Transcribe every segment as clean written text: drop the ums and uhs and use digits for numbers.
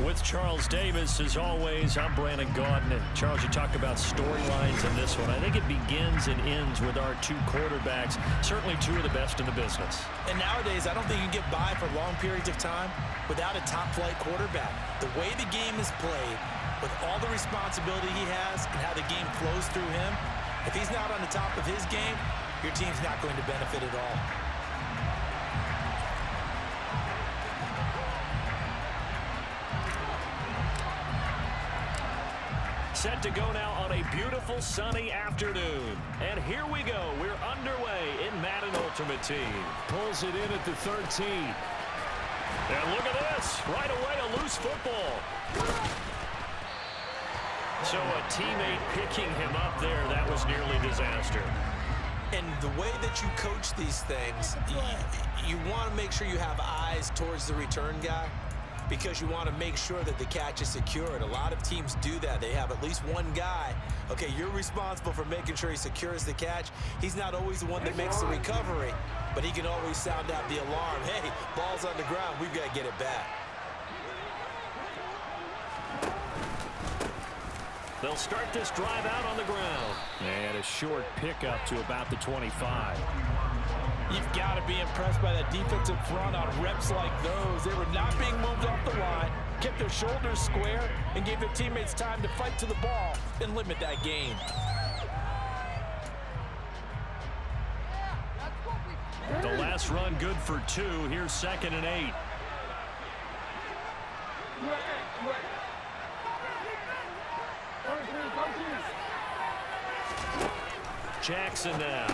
With Charles Davis, as always, I'm Brandon Gaudin. And Charles, you talk about storylines in this one. I think it begins and ends with our two quarterbacks, certainly two of the best in the business. And nowadays, I don't think you can get by for long periods of time without a top-flight quarterback. The way the game is played, with all the responsibility he has and how the game flows through him, if he's not on the top of his game, your team's not going to benefit at all. Set to go now on a beautiful sunny afternoon. And here we go. We're underway in Madden Ultimate Team. Pulls it in at the 13. And look at this. Right away, a loose football. So a teammate picking him up there, that was nearly disaster. And the way that you coach these things, you want to make sure you have eyes towards the return guy, because you want to make sure that the catch is secured. A lot of teams do that. They have at least one guy. Okay, you're responsible for making sure he secures the catch. He's not always the one that makes the recovery, but he can always sound out the alarm. Hey, ball's on the ground. We've got to get it back. They'll start this drive out on the ground. And a short pickup to about the 25. You've got to be impressed by that defensive front on reps like those. They were not being moved off the line, kept their shoulders square, and gave their teammates time to fight to the ball and limit that gain. The last run good for 2. Here's 2nd and 8. Jackson now.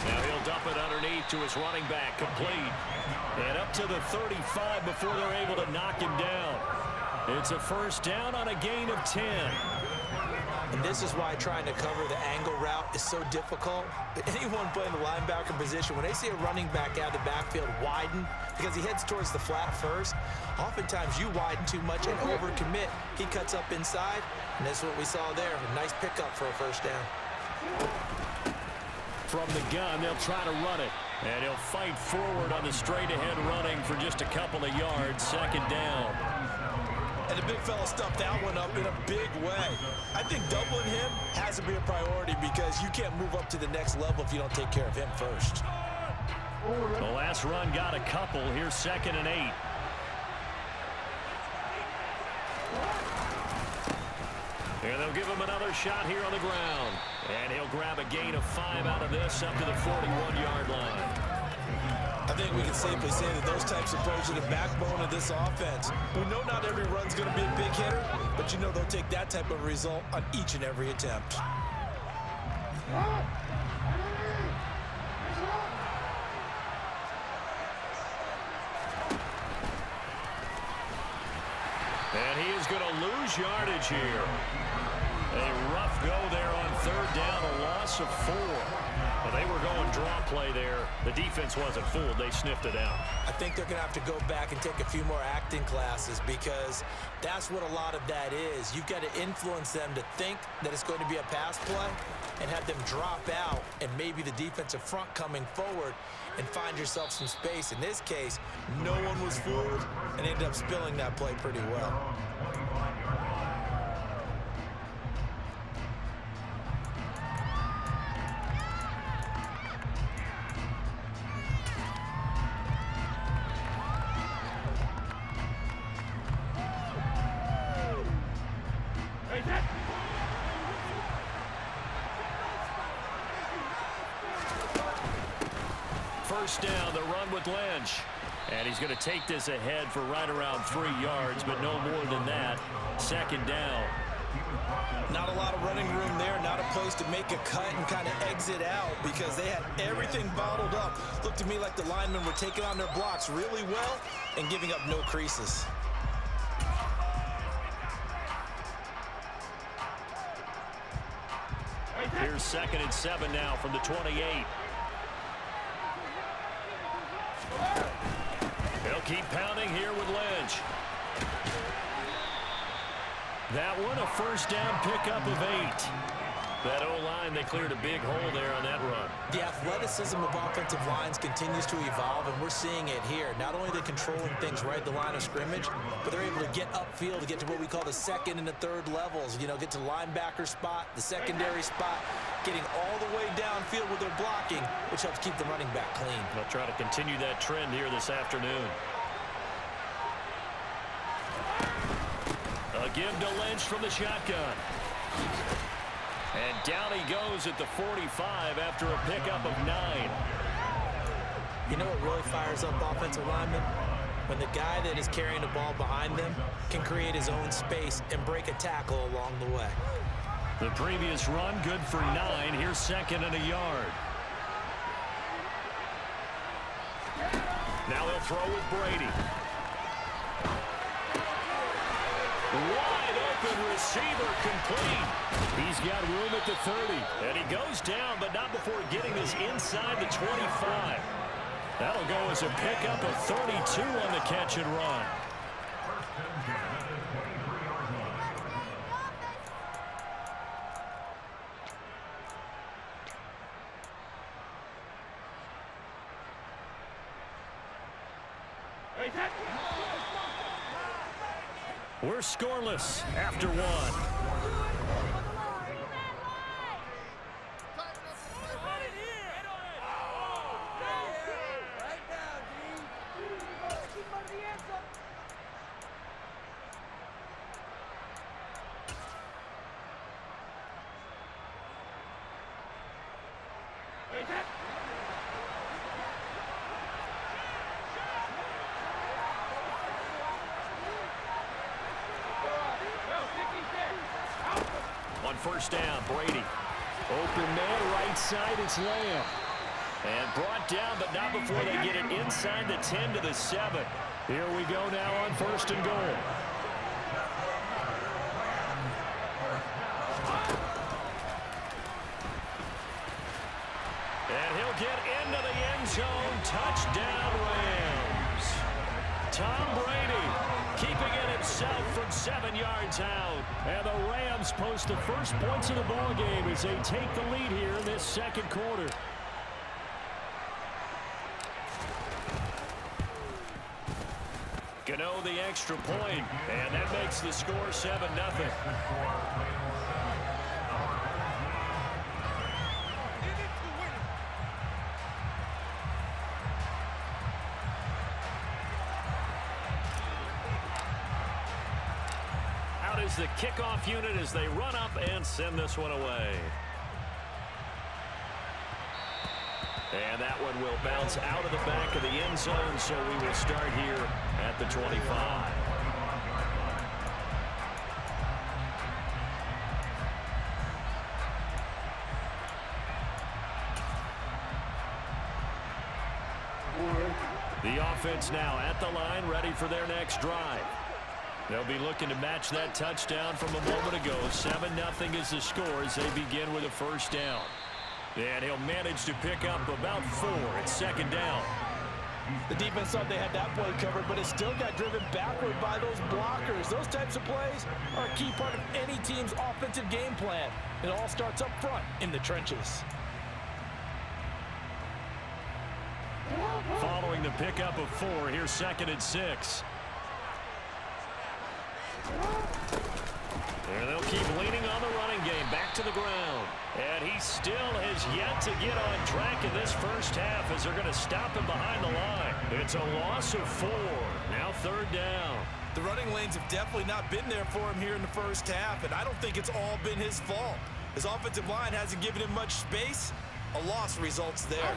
Now he'll dump it underneath to his running back, complete. And up to the 35 before they're able to knock him down. It's a first down on a gain of 10. And this is why trying to cover the angle route is so difficult. Anyone playing the linebacker position, when they see a running back out of the backfield widen, because he heads towards the flat first, oftentimes you widen too much and overcommit. He cuts up inside, and that's what we saw there. A nice pickup for a first down. From the gun, they'll try to run it. And he'll fight forward on the straight-ahead running for just a couple of yards. 2nd down. And the big fella stuffed that one up in a big way. I think doubling him has to be a priority, because you can't move up to the next level if you don't take care of him first. The last run got a couple. Here's 2nd and 8. And they'll give him another shot here on the ground. And he'll grab a gain of 5 out of this up to the 41-yard line. I think we can safely say that those types of plays are the backbone of this offense. We know not every run's going to be a big hitter, but you know they'll take that type of result on each and every attempt. And he is going to lose yardage here. A rough go there on 3rd down, a loss of 4. Well, they were going draw play there. The defense wasn't fooled. They sniffed it out. I think they're going to have to go back and take a few more acting classes, because that's what a lot of that is. You've got to influence them to think that it's going to be a pass play and have them drop out, and maybe the defensive front coming forward, and find yourself some space. In this case, no one was fooled and ended up spilling that play pretty well. First down, the run with Lynch. And he's going to take this ahead for right around 3 yards, but no more than that. 2nd down. Not a lot of running room there, not a place to make a cut and kind of exit out, because they had everything bottled up. Looked to me like the linemen were taking on their blocks really well and giving up no creases. Here's 2nd and 7 now from the 28. They'll keep pounding here with Lynch. That one a first down pickup of 8. That O-line, they cleared a big hole there on that run. The athleticism of offensive lines continues to evolve, and we're seeing it here. Not only are they controlling things right at the line of scrimmage, but they're able to get upfield to get to what we call the second and the third levels. You know, get to the linebacker spot, the secondary spot, getting all the way downfield with their blocking, which helps keep the running back clean. They'll try to continue that trend here this afternoon. A give to Lynch from the shotgun. And down he goes at the 45 after a pickup of 9. You know what really fires up offensive linemen? When the guy that is carrying the ball behind them can create his own space and break a tackle along the way. The previous run good for 9. Here's second and a yard. Now he'll throw with Brady. Wide open receiver complete. He's got room at the 30. And he goes down, but not before getting this inside the 25. That'll go as a pickup of 32 on the catch and run. We're scoreless after one. On first down, Brady. Open man, right side, it's Lamb. And brought down, but not before they get it inside the 10 to the 7. Here we go now on first and goal. And he'll get into the end zone. Touchdown, Rams. Tom Brady keeping it himself from 7 yards out. And the Rams post the first points of the ball game as they take the lead here in this second quarter. Gano the extra point, and that makes the score 7-0. Out is the kickoff unit as they run up and send this one away. And that one will bounce out of the back of the end zone, so we will start here at the 25. The offense now at the line, ready for their next drive. They'll be looking to match that touchdown from a moment ago. 7-0 is the score as they begin with a first down. And he'll manage to pick up about 4 at second down. The defense thought they had that play covered, but it still got driven backward by those blockers. Those types of plays are a key part of any team's offensive game plan. It all starts up front in the trenches. Following the pickup of 4, here's second and 6. And they'll keep leaning on the running game. Back to the ground. And he still has yet to get on track in this first half as they're going to stop him behind the line. It's a loss of 4. Now third down. The running lanes have definitely not been there for him here in the first half, and I don't think it's all been his fault. His offensive line hasn't given him much space. A loss results there.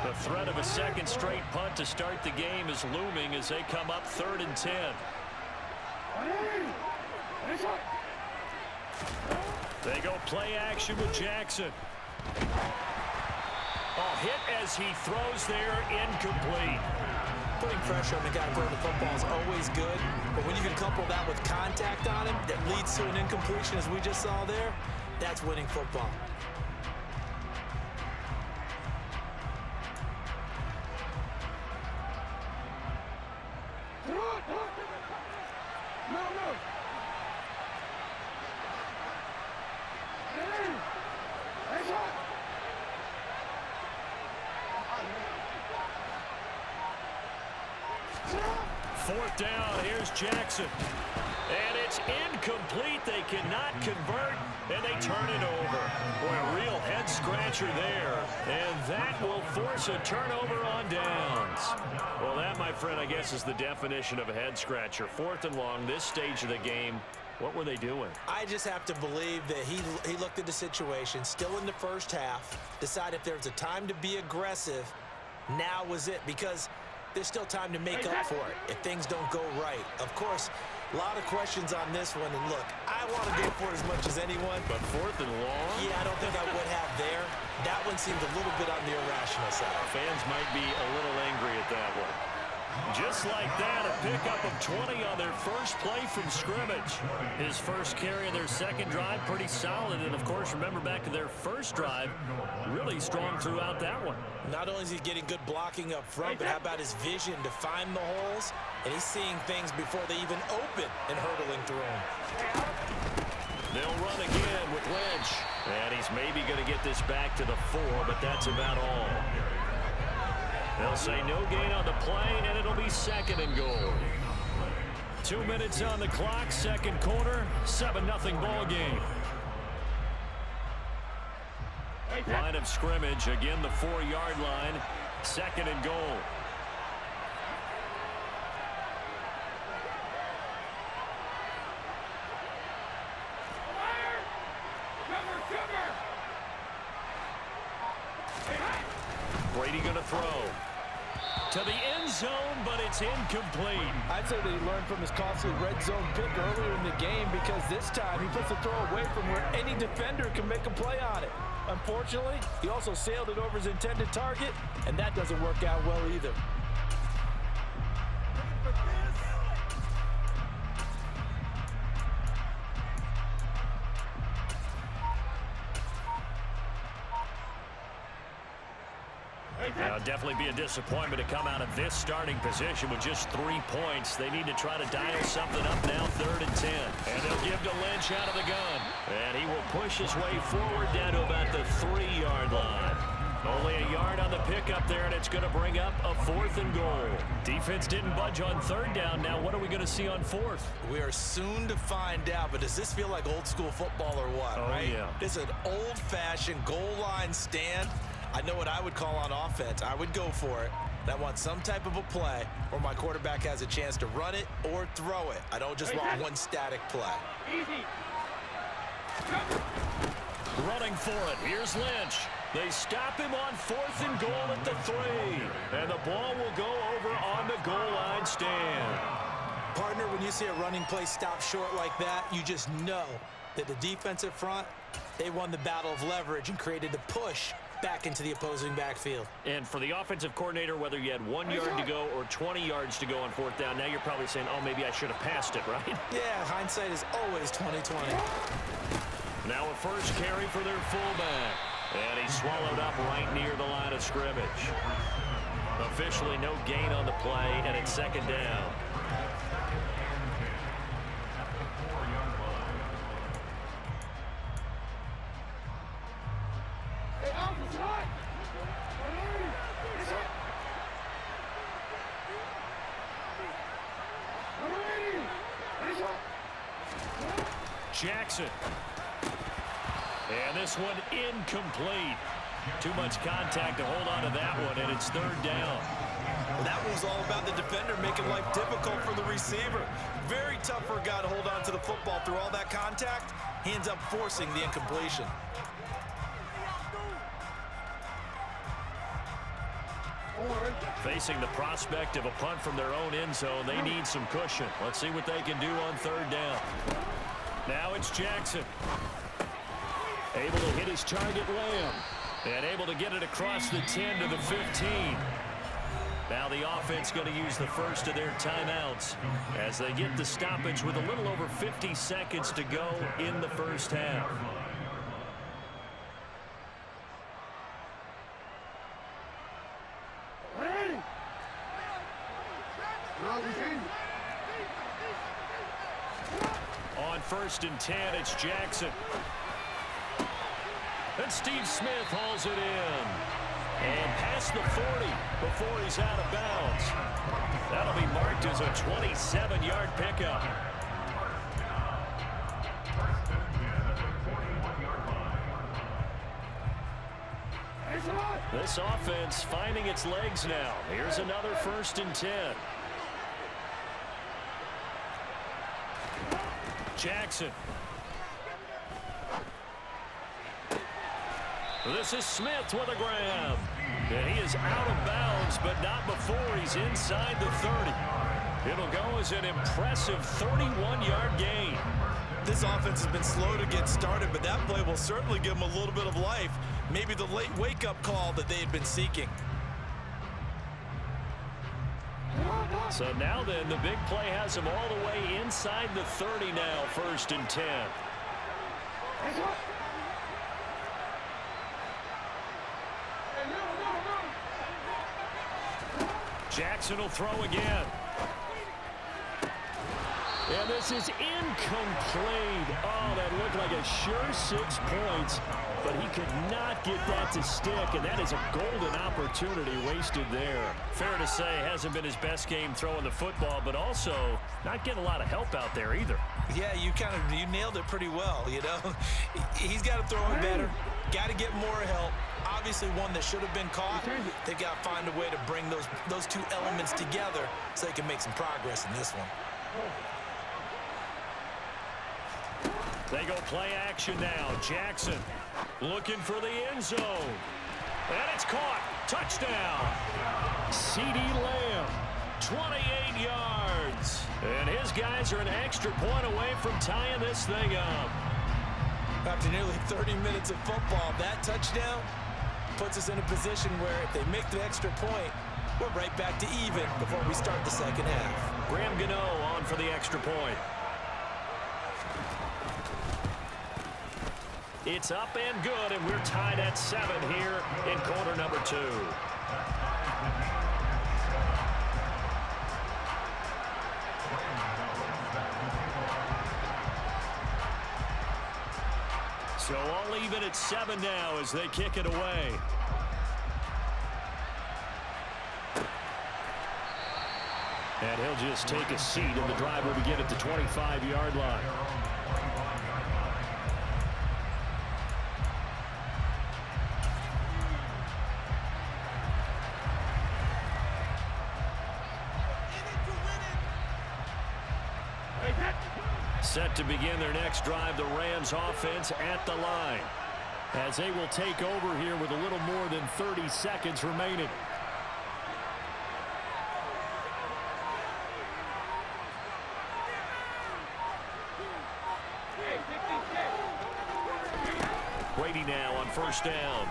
The threat of a second straight punt to start the game is looming as they come up 3rd and 10. They go play action with Jackson. A hit as he throws there, incomplete. Putting pressure on the guy throwing the football is always good, but when you can couple that with contact on him that leads to an incompletion as we just saw there, that's winning football. Fourth down, here's Jackson. And it's incomplete. They cannot convert, and they turn it over. Boy, a real head-scratcher there. And that will force a turnover on downs. Well, that, my friend, I guess is the definition of a head-scratcher. Fourth and long, this stage of the game. What were they doing? I just have to believe that he looked at the situation, still in the first half, decided if there's a time to be aggressive, now was it, because there's still time to make up for it if things don't go right. Of course, a lot of questions on this one, and look, I want to go for it as much as anyone. But fourth and long? Yeah, I don't think I would have there. That one seemed a little bit on the irrational side. Fans might be a little angry at that one. Just like that, a pickup of 20 on their first play from scrimmage. His first carry of their second drive, pretty solid. And, of course, remember back to their first drive, really strong throughout that one. Not only is he getting good blocking up front, but how about his vision to find the holes? And he's seeing things before they even open and hurdling through them. They'll run again with Lynch. And he's maybe going to get this back to the 4, but that's about all. They'll say no gain on the play, and it'll be second and goal. 2 minutes on the clock, second quarter, 7-0 ball game. Line of scrimmage, again the 4-yard line, second and goal. Brady going to throw to the end zone, but it's incomplete. I'd say that he learned from his costly red zone pick earlier in the game, because this time he puts the throw away from where any defender can make a play on it. Unfortunately, he also sailed it over his intended target, and that doesn't work out well either. Now, definitely be a disappointment to come out of this starting position with just 3 points. They need to try to dial something up now, 3rd and 10. And they'll give to Lynch out of the gun. And he will push his way forward down to about the 3-yard line. Only a yard on the pickup there, and it's going to bring up a 4th and goal. Defense didn't budge on 3rd down. Now, what are we going to see on 4th? We are soon to find out, but does this feel like old school football or what, right? Yeah. It's an old-fashioned goal line stand. I know what I would call on offense. I would go for it. And I want some type of a play where my quarterback has a chance to run it or throw it. I don't just want one static play. Easy. Running for it. Here's Lynch. They stop him on 4th and goal at the 3. And the ball will go over on the goal line stand. Partner, when you see a running play stop short like that, you just know that the defensive front, they won the battle of leverage and created the push back into the opposing backfield. And for the offensive coordinator, whether you had 1 yard to go or 20 yards to go on 4th down, now you're probably saying, oh, maybe I should have passed it, right? Yeah, hindsight is always 20/20. Now a first carry for their fullback. And he's swallowed up right near the line of scrimmage. Officially no gain on the play, and it's 2nd down. Jackson. And this one incomplete. Too much contact to hold on to that one, and it's 3rd down. That was all about the defender making life difficult for the receiver. Very tough for a guy to hold on to the football through all that contact. He ends up forcing the incompletion. Facing the prospect of a punt from their own end zone, they need some cushion. Let's see what they can do on 3rd down. Now it's Jackson. Able to hit his target, Lamb. And able to get it across the 10 to the 15. Now the offense going to use the first of their timeouts as they get the stoppage with a little over 50 seconds to go in the first half. On 1st and 10, it's Jackson. And Steve Smith hauls it in. And past the 40 before he's out of bounds. That'll be Mark marked as a 27-yard pickup. This offense finding its legs now. Here's another 1st and 10. Jackson. This is Smith with a grab. And he is out of bounds, but not before he's inside the 30. It'll go as an impressive 31-yard gain. This offense has been slow to get started, but that play will certainly give them a little bit of life. Maybe the late wake-up call that they had been seeking. So now then, the big play has him all the way inside the 30 now, 1st and 10. Jackson will throw again. And this is incomplete. Oh, that looked like a sure 6 points, but he could not get that to stick, and that is a golden opportunity wasted there. Fair to say, hasn't been his best game throwing the football, but also not getting a lot of help out there either. Yeah, you nailed it pretty well, you know. He's got to throw it better, got to get more help. Obviously one that should have been caught. They've got to find a way to bring those two elements together so they can make some progress in this one. They go play action now. Jackson looking for the end zone. And it's caught. Touchdown. C.D. Lamb, 28 yards. And his guys are an extra point away from tying this thing up. After nearly 30 minutes of football, that touchdown puts us in a position where if they make the extra point, we're right back to even before we start the second half. Graham Gano on for the extra point. It's up and good, and we're tied at 7 here in quarter number 2. So all even at 7 now as they kick it away. And he'll just take a seat, and the drive will begin at the 25-yard line. Set to begin their next drive, the Rams offense at the line, as they will take over here with a little more than 30 seconds remaining. Brady now on 1st down.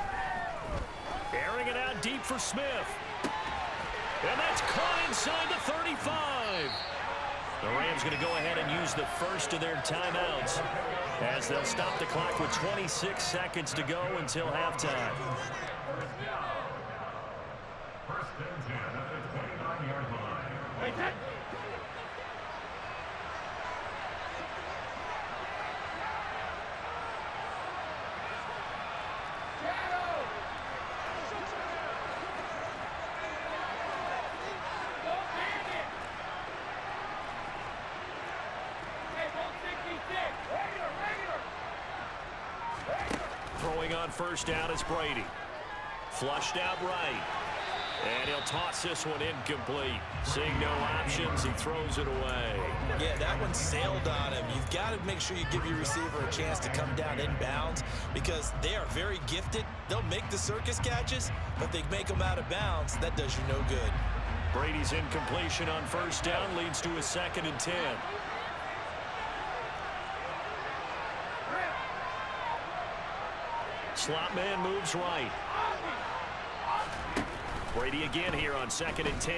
Airing it out deep for Smith. And that's caught inside the 35. The Rams going to go ahead and use the first of their timeouts as they'll stop the clock with 26 seconds to go until halftime. First and 10 at the 29-yard line. Throwing on 1st down is Brady. Flushed out right. And he'll toss this one incomplete. Seeing no options, he throws it away. Yeah, that one sailed on him. You've got to make sure you give your receiver a chance to come down inbounds because they are very gifted. They'll make the circus catches, but if they make them out of bounds, that does you no good. Brady's incompletion on 1st down leads to a 2nd and 10. Slot man moves right. Brady again here on 2nd and 10.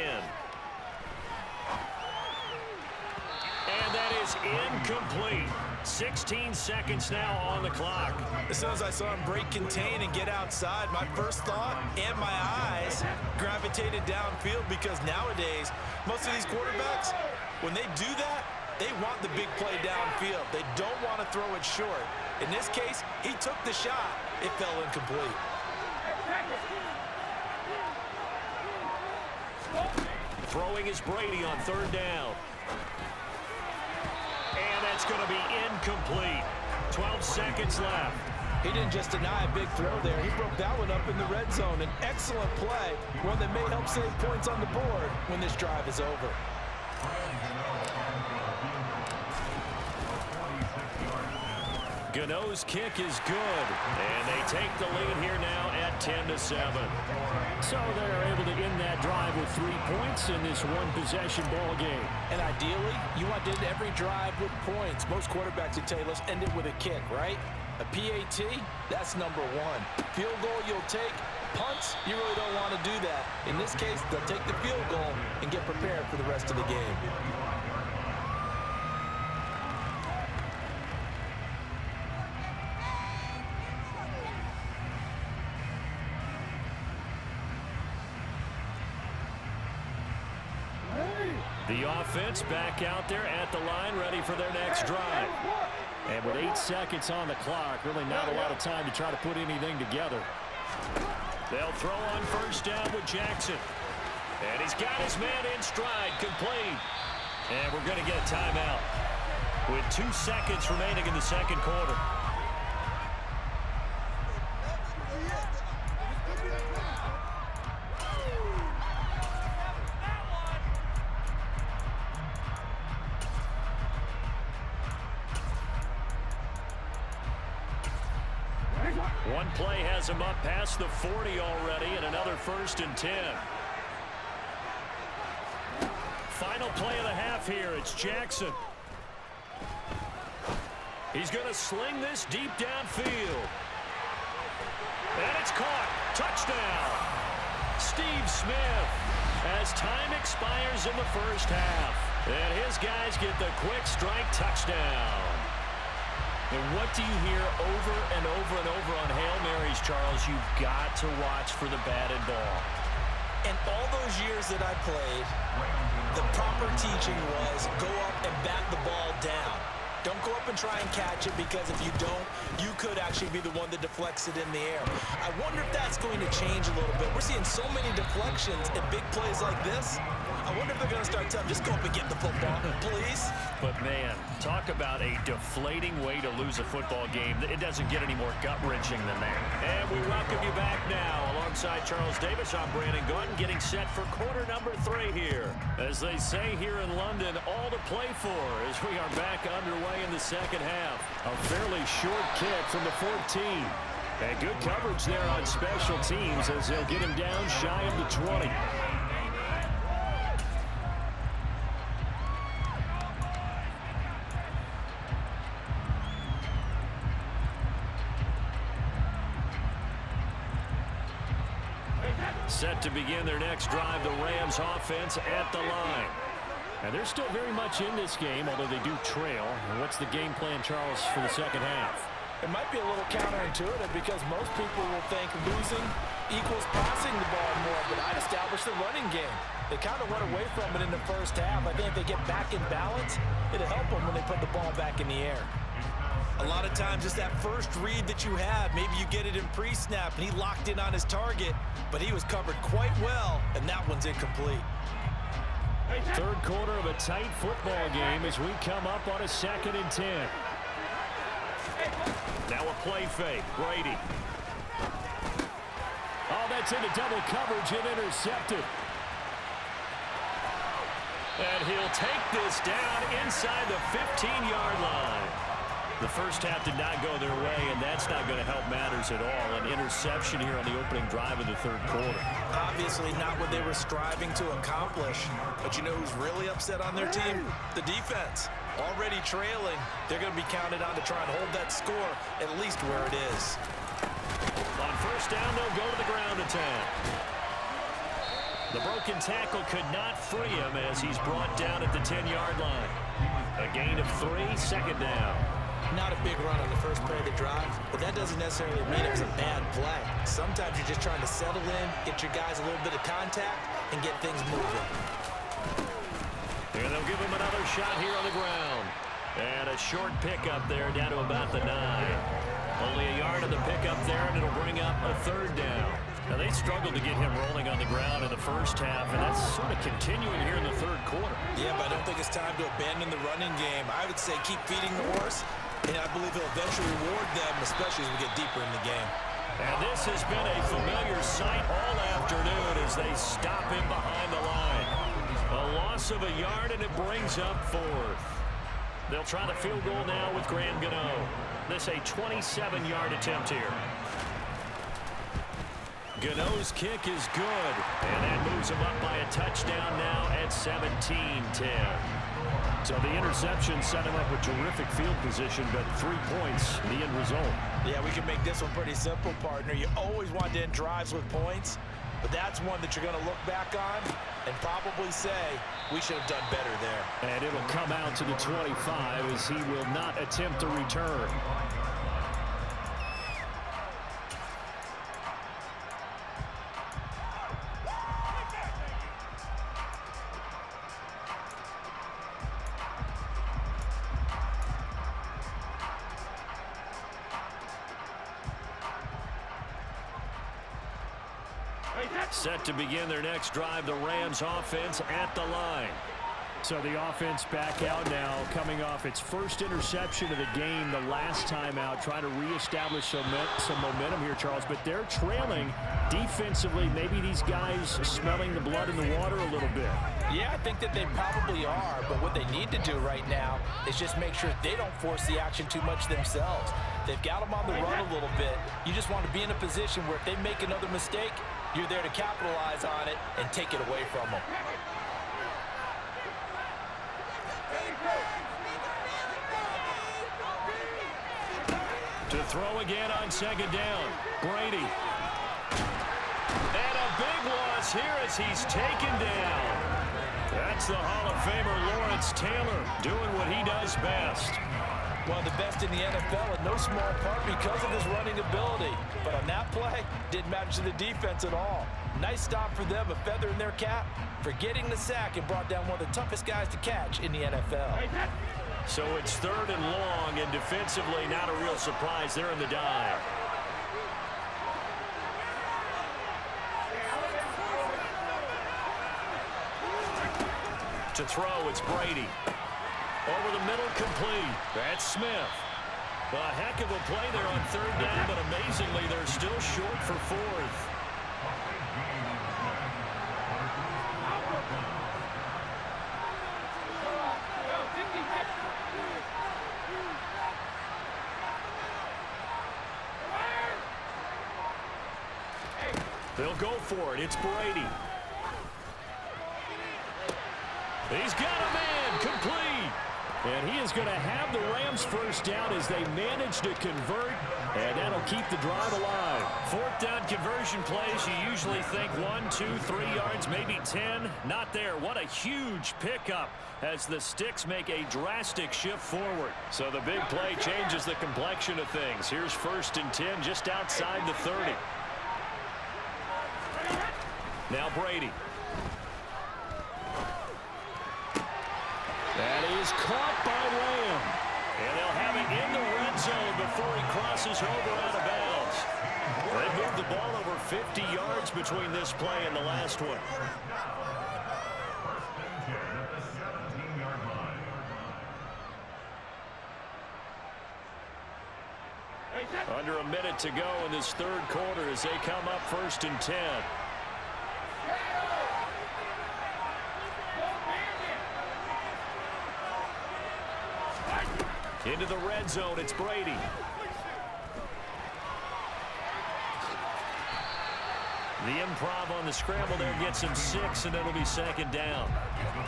And that is incomplete. 16 seconds now on the clock. As soon as I saw him break contain and get outside, my first thought and my eyes gravitated downfield because nowadays, most of these quarterbacks, when they do that, they want the big play downfield. They don't want to throw it short. In this case, he took the shot. It fell incomplete. Throwing is Brady on third down. And that's going to be incomplete. 12 seconds left. He didn't just deny a big throw there. He broke that one up in the red zone. An excellent play, one that may help save points on the board when this drive is over. Gano's kick is good, and they take the lead here now at 10-7. So they're able to end that drive with 3 points in this one-possession ball game. And ideally, you want to end every drive with points. Most quarterbacks would tell you, let's end it with a kick, right? A PAT, that's number one. Field goal you'll take. Punts, you really don't want to do that. In this case, they'll take the field goal and get prepared for the rest of the game. The offense back out there at the line, ready for their next drive. And with 8 seconds on the clock, really not a lot of time to try to put anything together. They'll throw on first down with Jackson. And he's got his man in stride, complete. And we're going to get a timeout with 2 seconds remaining in the second quarter. One play has him up past the 40 already, and another 1st and 10. Final play of the half here. It's Jackson. He's going to sling this deep downfield. And it's caught. Touchdown. Steve Smith, as time expires in the first half. And his guys get the quick strike touchdown. And what do you hear over and over and over on Hail Marys, Charles? You've got to watch for the batted ball. And all those years that I played, the proper teaching was go up and bat the ball down. Don't go up and try and catch it, because if you don't, you could actually be the one that deflects it in the air. I wonder if that's going to change a little bit. We're seeing so many deflections and big plays like this. I wonder if they're going to start telling them, just go up and get the football, please. But, man, talk about a deflating way to lose a football game. It doesn't get any more gut-wrenching than that. And we welcome you back now. Alongside Charles Davis, I'm Brandon Gaunt, getting set for quarter number 3 here. As they say here in London, all to play for as we are back underway in the second half. A fairly short kick from the 14. And good coverage there on special teams as they'll get him down shy of the 20. Set to begin their next drive, the Rams offense at the line. And they're still very much in this game, although they do trail. And what's the game plan, Charles, for the second half? It might be a little counterintuitive, because most people will think losing equals passing the ball more, but I'd establish the running game. They kind of went away from it in the first half. I think if they get back in balance, it'll help them when they put the ball back in the air. A lot of times it's that first read that you have. Maybe you get it in pre-snap and he locked in on his target, but he was covered quite well, and that one's incomplete. Third quarter of a tight football game as we come up on a 2nd and 10. Now a play fake. Brady. Oh, that's into double coverage and intercepted. And he'll take this down inside the 15-yard line. The first half did not go their way, and that's not going to help matters at all. An interception here on the opening drive of the third quarter. Obviously not what they were striving to accomplish. But you know who's really upset on their team? The defense. Already trailing. They're going to be counted on to try and hold that score at least where it is. On first down, they'll go to the ground attack. The broken tackle could not free him as he's brought down at the 10-yard line. A gain of 3, 2nd down. Not a big run on the first play of the drive, but that doesn't necessarily mean it was a bad play. Sometimes you're just trying to settle in, get your guys a little bit of contact, and get things moving. And they'll give him another shot here on the ground. And a short pickup there down to about the 9. Only a yard of the pickup there, and it'll bring up a 3rd down. Now, they struggled to get him rolling on the ground in the first half, and that's sort of continuing here in the third quarter. Yeah, but I don't think it's time to abandon the running game. I would say keep feeding the horse, and I believe he'll eventually reward them, especially as we get deeper in the game. And this has been a familiar sight all afternoon as they stop him behind the line. A loss of a yard, and it brings up fourth. They'll try the field goal now with Graham Gano. This a 27-yard attempt here. Gano's kick is good, and that moves him up by a touchdown now at 17-10. So the interception set him up with terrific field position, but 3 points, the end result. Yeah, we can make this one pretty simple, partner. You always want to end drives with points, but that's one that you're going to look back on and probably say, we should have done better there. And it'll come out to the 25 as he will not attempt a return. Set to begin their next drive, the Rams offense at the line. So the offense back out now, coming off its first interception of the game the last time out, trying to reestablish some momentum here, Charles. But they're trailing defensively. Maybe these guys smelling the blood in the water a little bit. Yeah, I think that they probably are. But what they need to do right now is just make sure they don't force the action too much themselves. They've got them on the run a little bit. You just want to be in a position where if they make another mistake, you're there to capitalize on it and take it away from them. To throw again on second down, Brady. And a big loss here as he's taken down. That's the Hall of Famer Lawrence Taylor doing what he does best. One of the best in the NFL in no small part because of his running ability. But on that play, didn't matter to the defense at all. Nice stop for them, a feather in their cap for getting the sack and brought down one of the toughest guys to catch in the NFL. So it's third and long, and defensively not a real surprise. They're in the dive. To throw, it's Brady. Over the middle, complete. That's Smith. A heck of a play there on third down, but amazingly, they're still short for fourth. They'll go for it. It's Brady. He's got a man, complete. And he is going to have the Rams first down as they manage to convert, and that'll keep the drive alive. Fourth down conversion plays, you usually think 1, 2, 3 yards, maybe 10. Not there. What a huge pickup as the Sticks make a drastic shift forward. So the big play changes the complexion of things. Here's first and 10 just outside the 30. Now Brady. That is caught by Lamb. And they'll have it in the red zone before he crosses over out of bounds. They moved the ball over 50 yards between this play and the last one. Under a minute to go in this third quarter as they come up first and 10. Into the red zone, it's Brady. The improv on the scramble there gets him 6, and it'll be second down.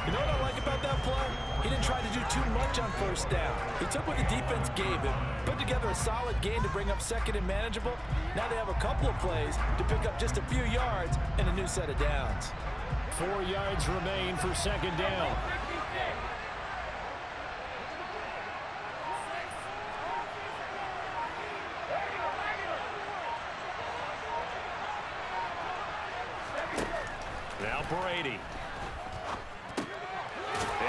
You know what I like about that play? He didn't try to do too much on first down. He took what the defense gave him, put together a solid game to bring up second and manageable. Now they have a couple of plays to pick up just a few yards and a new set of downs. 4 yards remain for second down. Now Brady.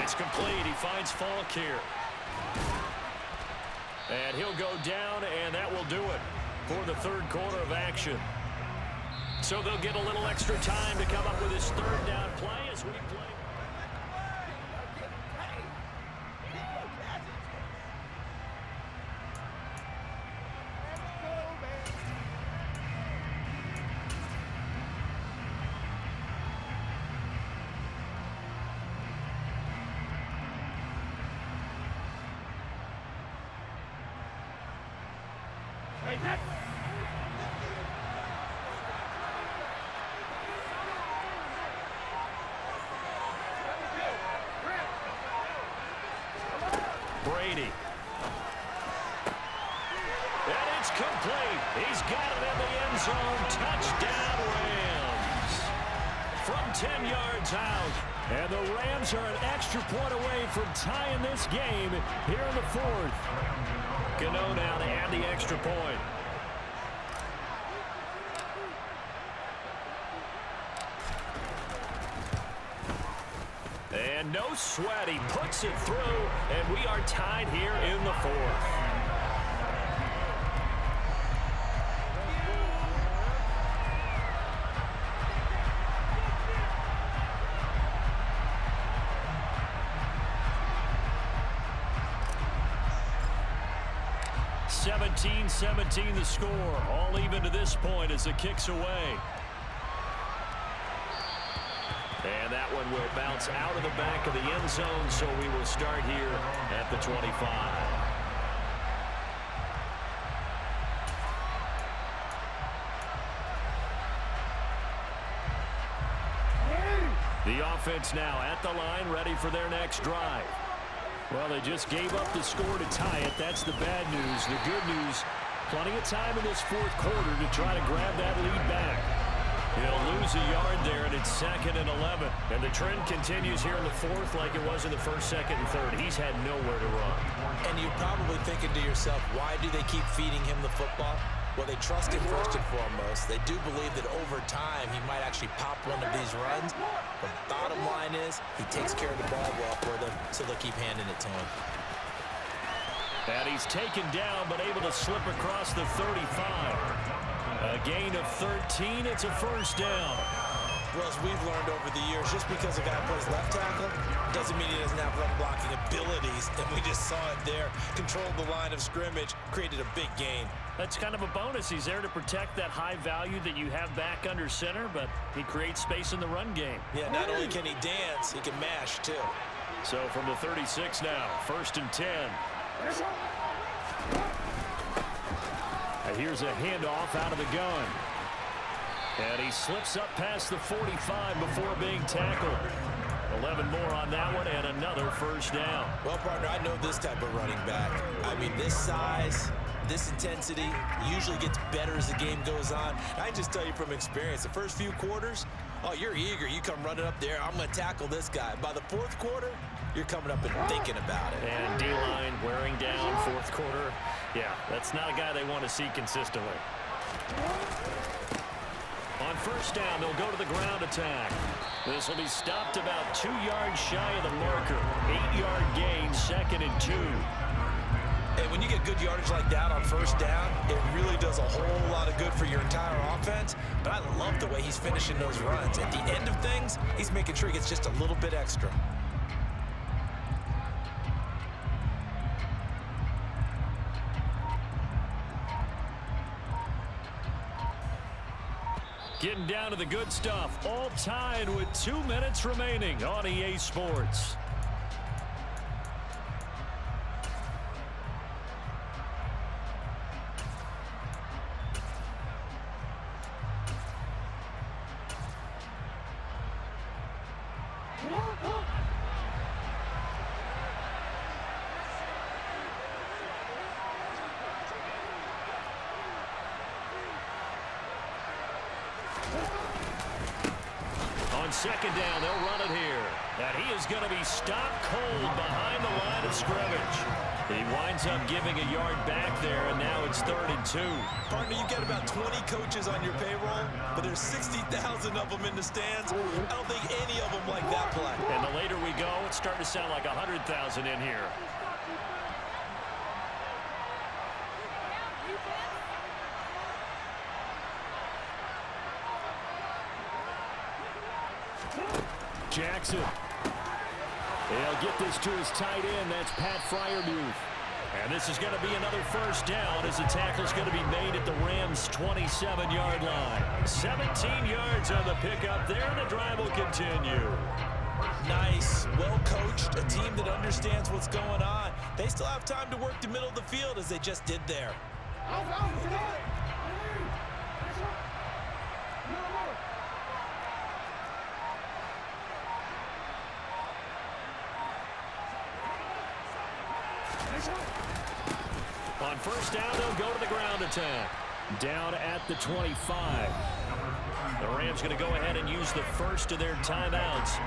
It's complete. He finds Falk here. And he'll go down, and that will do it for the third quarter of action. So they'll get a little extra time to come up with his third down play as we play. Brady. And it's complete. He's got it in the end zone. Touchdown, Rams. From 10 yards out. And the Rams are an extra point away from tying this game here in the fourth. Gano now to add the extra point. And no sweat, he puts it through, and we are tied here in the fourth. (17-17) the score, all even to this point as the kick's away. And that one will bounce out of the back of the end zone, so we will start here at the 25. The offense now at the line, ready for their next drive. Well, they just gave up the score to tie it. That's the bad news. The good news, plenty of time in this fourth quarter to try to grab that lead back. He'll lose a yard there, and it's 2nd and 11. And the trend continues here in the fourth like it was in the first, second, and third. He's had nowhere to run. And you're probably thinking to yourself, why do they keep feeding him the football? Well, they trust him first and foremost. They do believe that over time he might actually pop one of these runs. But the bottom line is he takes care of the ball well for them, so they'll keep handing it to him. And he's taken down, but able to slip across the 35. A gain of 13. It's a first down. Well, as we've learned over the years, just because a guy plays left tackle doesn't mean he doesn't have run blocking abilities. And we just saw it there. Controlled the line of scrimmage, created a big gain. That's kind of a bonus. He's there to protect that high value that you have back under center, but he creates space in the run game. Yeah, not only can he dance, he can mash too. So from the 36 now, 1st and 10. Here's a handoff out of the gun. And he slips up past the 45 before being tackled. 11 more on that one and another first down. Well, partner, I know this type of running back. I mean, this size, this intensity usually gets better as the game goes on. I just tell you from experience, the first few quarters, oh, you're eager. You come running up there, I'm going to tackle this guy. By the fourth quarter, you're coming up and thinking about it. And D-line wearing down fourth quarter. Yeah, that's not a guy they want to see consistently. On first down, they'll go to the ground attack. This will be stopped about 2 yards shy of the marker. 8-yard gain, 2nd and 2. Hey, when you get good yardage like that on first down, it really does a whole lot of good for your entire offense. But I love the way he's finishing those runs. At the end of things, he's making sure he gets just a little bit extra. Getting down to the good stuff. All tied with 2 minutes remaining on EA Sports. On second down, they'll run it here. And he is going to be stopped cold behind the line of scrimmage. He winds up giving a yard back there, and now it's 3rd and 2. Partner, you get about 20 coaches on your payroll, but there's 60,000 of them in the stands. I don't think any of them like that play. And the later we go, it's starting to sound like 100,000 in here. Jackson. He'll get this to his tight end. That's Pat Freiermuth. And this is going to be another first down as the tackle's going to be made at the Rams' 27-yard line. 17 yards on the pickup there, and the drive will continue. Nice, well-coached, a team that understands what's going on. They still have time to work the middle of the field as they just did there. On first down, they'll go to the ground attack. Down at the 25. The Rams going to go ahead and use the first of their timeouts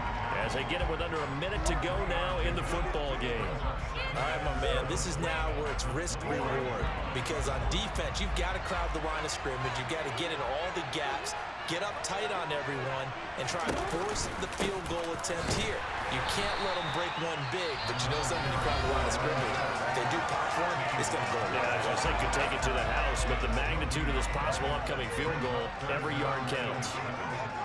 as they get it with under a minute to go now in the football game. All right, my man, this is now where it's risk-reward. Because on defense, you've got to crowd the line of scrimmage. You've got to get in all the gaps, get up tight on everyone, and try to force the field goal attempt here. You can't let them break one big, but you know something, you crowd the line of scrimmage. If they do pop one, it's going to go. Yeah, I was thinking take it to the house, but the magnitude of this possible upcoming field goal, every yard counts.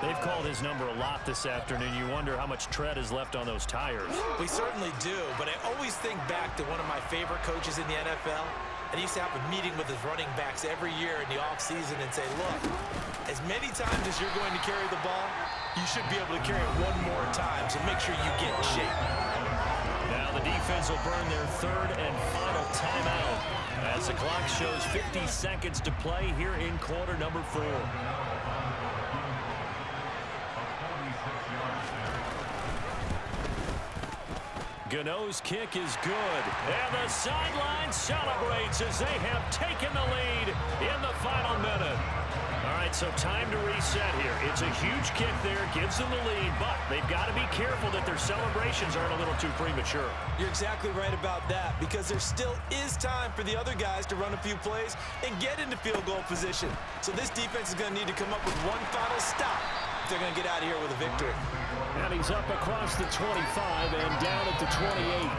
They've called his number a lot this afternoon. You wonder how much tread is left on those tires. We certainly do, but I always think back to one of my favorite coaches in the NFL. And he used to have a meeting with his running backs every year in the offseason and say, look, as many times as you're going to carry the ball, you should be able to carry it one more time, so make sure you get in shape. Now the defense will burn their third and final timeout as the clock shows 50 seconds to play here in quarter number 4. Gano's kick is good, and the sideline celebrates as they have taken the lead in the final minute. All right, so time to reset here. It's a huge kick there, gives them the lead, but they've got to be careful that their celebrations aren't a little too premature. You're exactly right about that, because there still is time for the other guys to run a few plays and get into field goal position. So this defense is going to need to come up with one final stop if they're going to get out of here with a victory. And he's up across the 25 and down at the 28.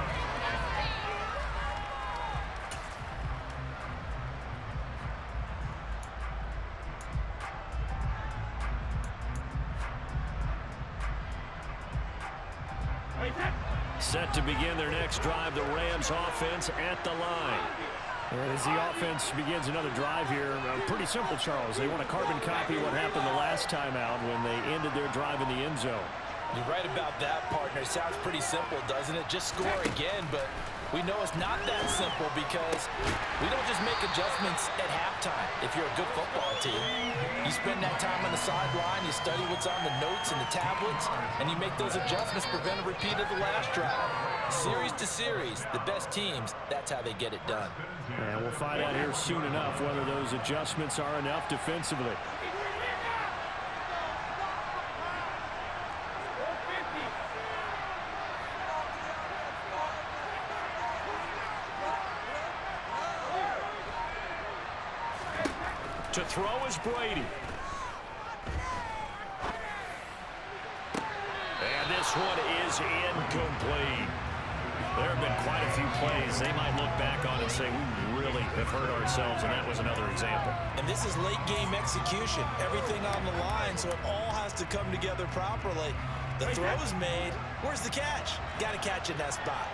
Set to begin their next drive, the Rams offense at the line. And as the offense begins another drive here, pretty simple, Charles. They want to carbon copy what happened the last time out when they ended their drive in the end zone. You're right about that, partner. It sounds pretty simple, doesn't it? Just score again, but we know it's not that simple because we don't just make adjustments at halftime if you're a good football team. You spend that time on the sideline, you study what's on the notes and the tablets, and you make those adjustments, prevent a repeat of the last drive. Series to series, the best teams, that's how they get it done. And we'll find out here soon enough whether those adjustments are enough defensively. To throw is Brady. And this one is incomplete. There have been quite a few plays they might look back on and say, we really have hurt ourselves, and that was another example. And this is late game execution. Everything on the line, so it all has to come together properly. The throw's made. Where's the catch? Got to catch in that spot.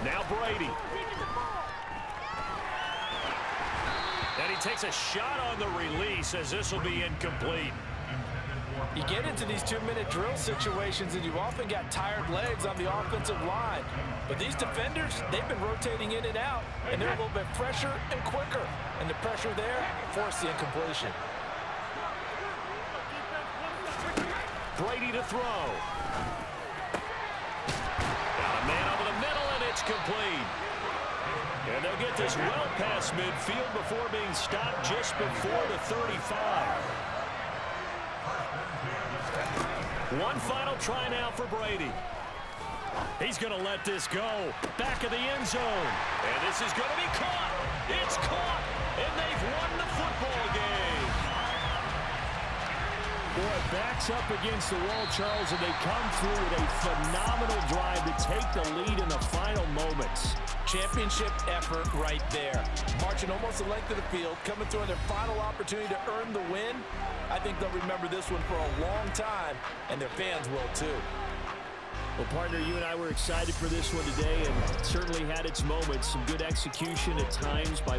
Now Brady. And he takes a shot on the release as this will be incomplete. You get into these 2-minute drill situations and you've often got tired legs on the offensive line. But these defenders, they've been rotating in and out, and they're a little bit fresher and quicker. And the pressure there forced the incompletion. Brady to throw. Got a man over the middle, and it's complete. And they'll get this well past midfield before being stopped just before the 35. One final try now for Brady. He's going to let this go. Back of the end zone. And this is going to be caught. It's caught. And they've won the football game. Boy, backs up against the wall, Charles, and they come through with a phenomenal drive to take the lead in the final moments. championship effort right there. Marching almost the length of the field, coming through on their final opportunity to earn the win. I think they'll remember this one for a long time, and their fans will too. Well, partner, you and I were excited for this one today, and certainly had its moments. Some good execution at times by